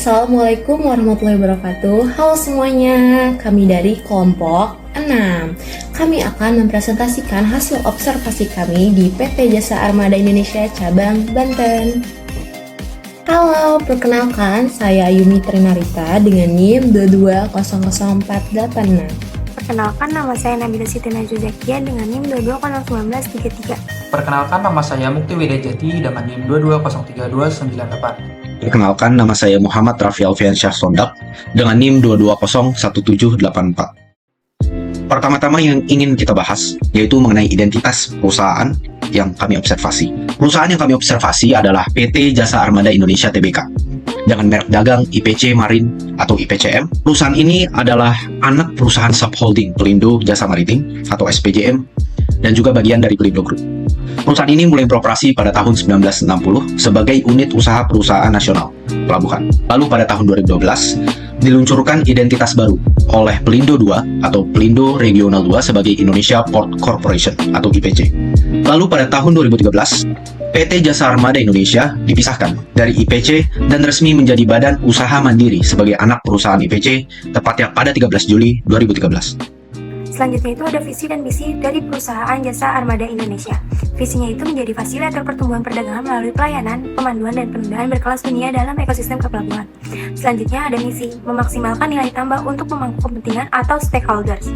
Assalamualaikum warahmatullahi wabarakatuh. Halo semuanya, kami dari kelompok 6. Kami akan mempresentasikan hasil observasi kami di PT Jasa Armada Indonesia Cabang Banten. Halo, perkenalkan saya Yumi Trinarita dengan NIM 22000486. Perkenalkan, nama saya Nabila Siti Najwa Zakia dengan NIM 22011933. Perkenalkan, nama saya Mukti Widajati dengan NIM 22032998. Perkenalkan, nama saya Muhammad Raffi Alfiansyah Sondak dengan NIM 2201784. Pertama-tama yang ingin kita bahas yaitu mengenai identitas perusahaan yang kami observasi. Perusahaan yang kami observasi adalah PT Jasa Armada Indonesia Tbk dengan merek dagang IPC Marine atau IPCM. Perusahaan ini adalah anak perusahaan subholding Pelindo Jasa Maritim atau SPJM dan juga bagian dari Pelindo Group. Perusahaan ini mulai beroperasi pada tahun 1960 sebagai unit usaha perusahaan nasional pelabuhan. Lalu pada tahun 2012 diluncurkan identitas baru oleh Pelindo II atau Pelindo Regional II sebagai Indonesia Port Corporation atau IPC. Lalu pada tahun 2013 PT Jasa Armada Indonesia dipisahkan dari IPC dan resmi menjadi badan usaha mandiri sebagai anak perusahaan IPC tepatnya pada 13 Juli 2013. Selanjutnya itu ada visi dan misi dari perusahaan Jasa Armada Indonesia. Visinya itu menjadi fasilitator pertumbuhan perdagangan melalui pelayanan, pemanduan, dan penundaan berkelas dunia dalam ekosistem kepelabuhan. Selanjutnya ada misi, memaksimalkan nilai tambah untuk pemangku kepentingan atau stakeholders.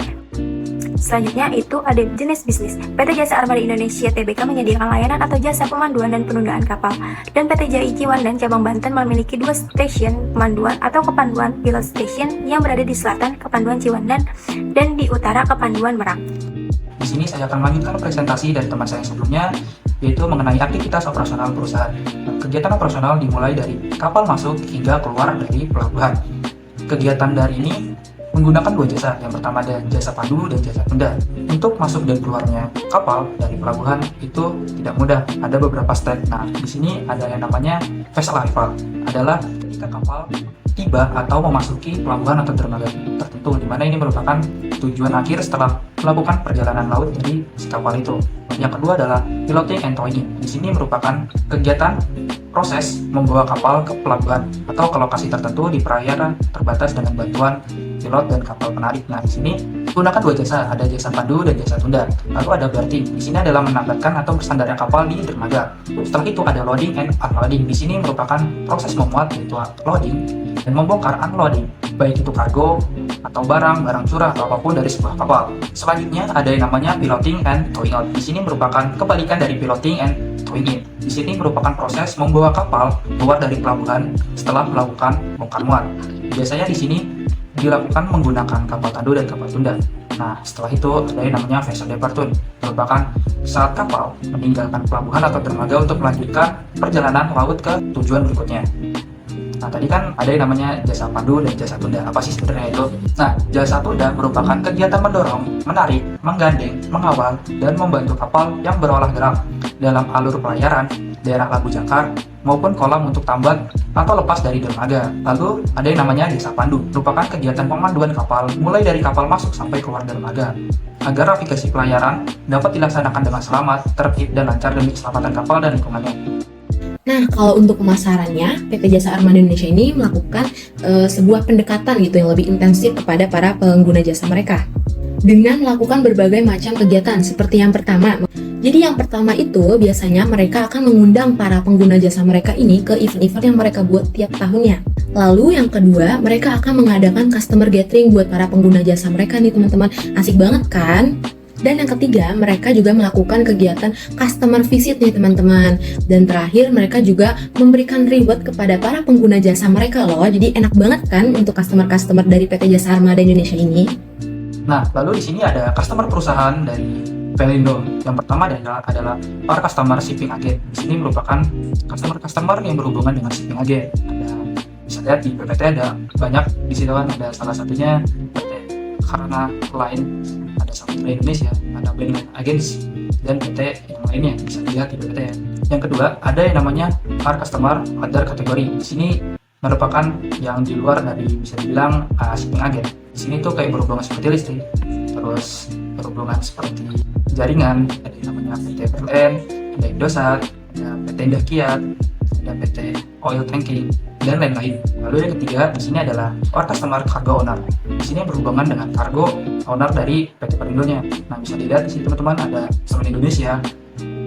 Selanjutnya itu ada jenis bisnis. PT Jasa Armada Indonesia Tbk menyediakan layanan atau jasa pemanduan dan penundaan kapal. Dan PT JI Ciwandan Cabang Banten memiliki 2 stasiun pemanduan atau kepanduan pilot station yang berada di selatan Kepanduan Ciwandan dan di utara Kepanduan Merak. Di sini saya akan melanjutkan presentasi dari teman saya sebelumnya, yaitu mengenai aktivitas operasional perusahaan. Kegiatan operasional dimulai dari kapal masuk hingga keluar dari pelabuhan. Kegiatan dari ini menggunakan 2 jasa. Yang pertama ada jasa pandu dan jasa tunda. Untuk masuk dan keluarnya kapal dari pelabuhan itu tidak mudah. Ada beberapa step. Nah, di sini ada yang namanya vessel arrival. Adalah ketika kapal tiba atau memasuki pelabuhan atau dermaga tertentu, di mana ini merupakan tujuan akhir setelah melakukan perjalanan laut dari si kapal itu. Yang kedua adalah piloting and towing. Di sini merupakan kegiatan proses membawa kapal ke pelabuhan atau ke lokasi tertentu di perairan terbatas dengan bantuan pilot dan kapal penarik. Nah, di sini gunakan 2 jasa, ada jasa pandu dan jasa tunda. Lalu ada berthing. Di sini adalah menambahkan atau bersandarnya kapal di dermaga. Setelah itu ada loading and unloading. Di sini merupakan proses memuat yaitu loading dan membongkar unloading, baik itu kargo atau barang curah atau apapun dari sebuah kapal. Selanjutnya ada yang namanya piloting and towing out. Di sini merupakan kebalikan dari piloting and towing in. Di sini merupakan proses membawa kapal keluar dari pelabuhan setelah melakukan bongkar muat. Biasanya di sini dilakukan menggunakan kapal tandu dan kapal tunda. Nah, setelah itu ada yang namanya vessel departure, merupakan saat kapal meninggalkan pelabuhan atau dermaga untuk melanjutkan perjalanan laut ke tujuan berikutnya. Nah, tadi kan ada yang namanya jasa pandu dan jasa tunda. Apa sih sebenarnya itu? Nah, jasa tunda merupakan kegiatan mendorong, menarik, menggandeng, mengawal, dan membantu kapal yang berolah gerak dalam alur pelayaran, daerah Labu Jangkar, maupun kolam untuk tambak atau lepas dari dermaga. Lalu ada yang namanya jasa pandu, merupakan kegiatan pemanduan kapal mulai dari kapal masuk sampai keluar dermaga agar navigasi pelayaran dapat dilaksanakan dengan selamat, tertib, dan lancar demi keselamatan kapal dan lingkungannya. Nah, kalau untuk pemasarannya, PT Jasa Armada Indonesia ini melakukan sebuah pendekatan gitu yang lebih intensif kepada para pengguna jasa mereka dengan melakukan berbagai macam kegiatan seperti yang pertama. Jadi yang pertama itu biasanya mereka akan mengundang para pengguna jasa mereka ini ke event-event yang mereka buat tiap tahunnya. Lalu yang kedua, mereka akan mengadakan customer gathering buat para pengguna jasa mereka nih teman-teman. Asik banget kan? Dan yang ketiga, mereka juga melakukan kegiatan customer visit nih teman-teman. Dan terakhir, mereka juga memberikan reward kepada para pengguna jasa mereka loh. Jadi enak banget kan untuk customer-customer dari PT Jasa Armada Indonesia ini. Nah, lalu di sini ada customer perusahaan dari Pelindo. Yang pertama adalah para customer shipping agent. Di sini merupakan customer yang berhubungan dengan shipping agent. Ada, bisa lihat di PPT ada banyak di situ kan, ada salah satunya PT Karana Line, ada Samudra Indonesia, ada Bank Agency, dan PT yang lainnya bisa dilihat di PPT. Yang kedua ada yang namanya para customer other kategori. Di sini merupakan yang di luar dari bisa dibilang shipping agent. Di sini tuh kayak berhubungan seperti listrik, terus berhubungan seperti jaringan, ada yang namanya PT PLN, ada Indosat, ada PT Indah Kiat, ada PT Oil Tanking, dan lain-lain. Lalu yang ketiga di sini adalah Our Customer Cargo Owner. Di sini berhubungan dengan cargo owner dari PT Pelindonya. Nah, bisa dilihat di sini teman-teman ada Semen Indonesia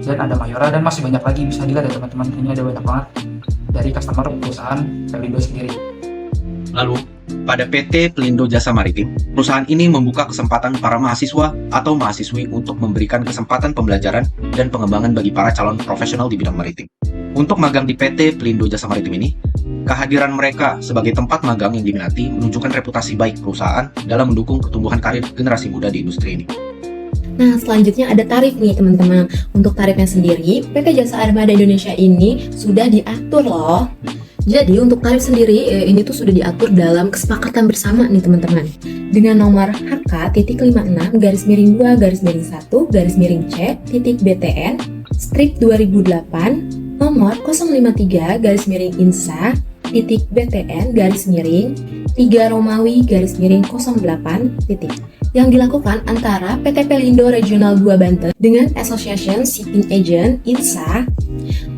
dan ada Mayora dan masih banyak lagi, bisa dilihat ya teman-teman. Ini ada banyak banget dari customer perusahaan Pelindo sendiri. Lalu, pada PT Pelindo Jasa Maritim, perusahaan ini membuka kesempatan para mahasiswa atau mahasiswi untuk memberikan kesempatan pembelajaran dan pengembangan bagi para calon profesional di bidang maritim. Untuk magang di PT Pelindo Jasa Maritim ini, kehadiran mereka sebagai tempat magang yang diminati menunjukkan reputasi baik perusahaan dalam mendukung pertumbuhan karir generasi muda di industri ini. Nah, selanjutnya ada tarif nih teman-teman. Untuk tarifnya sendiri, PT Jasa Armada Indonesia ini sudah diatur loh. Jadi untuk tarif sendiri ini tuh sudah diatur dalam kesepakatan bersama nih teman-teman. Dengan nomor HK.56-1-1-C.BTN strip 2008 nomor 053-INSA.BTN-3 Romawi /08 yang dilakukan antara PT Pelindo Regional 2 Banten dengan Association Shipping Agent INSA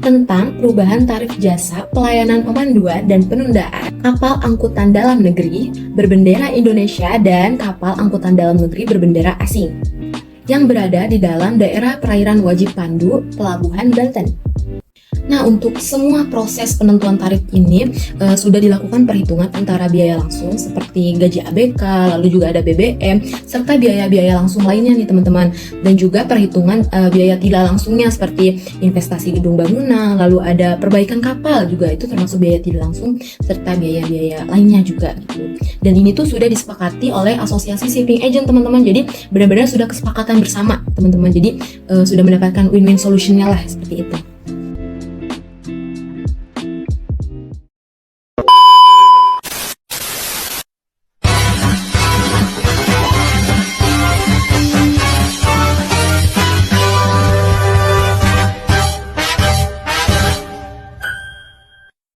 tentang perubahan tarif jasa pelayanan pemanduan dan penundaan kapal angkutan dalam negeri berbendera Indonesia dan kapal angkutan dalam negeri berbendera asing yang berada di dalam daerah perairan wajib pandu Pelabuhan Banten. Nah, untuk semua proses penentuan tarif ini sudah dilakukan perhitungan antara biaya langsung seperti gaji ABK, lalu juga ada BBM, serta biaya-biaya langsung lainnya nih teman-teman. Dan juga perhitungan biaya tidak langsungnya seperti investasi gedung bangunan, lalu ada perbaikan kapal juga, itu termasuk biaya tidak langsung, serta biaya-biaya lainnya juga gitu. Dan ini tuh sudah disepakati oleh Asosiasi Shipping Agent teman-teman, jadi benar-benar sudah kesepakatan bersama teman-teman, jadi sudah mendapatkan win-win solutionnya lah seperti itu.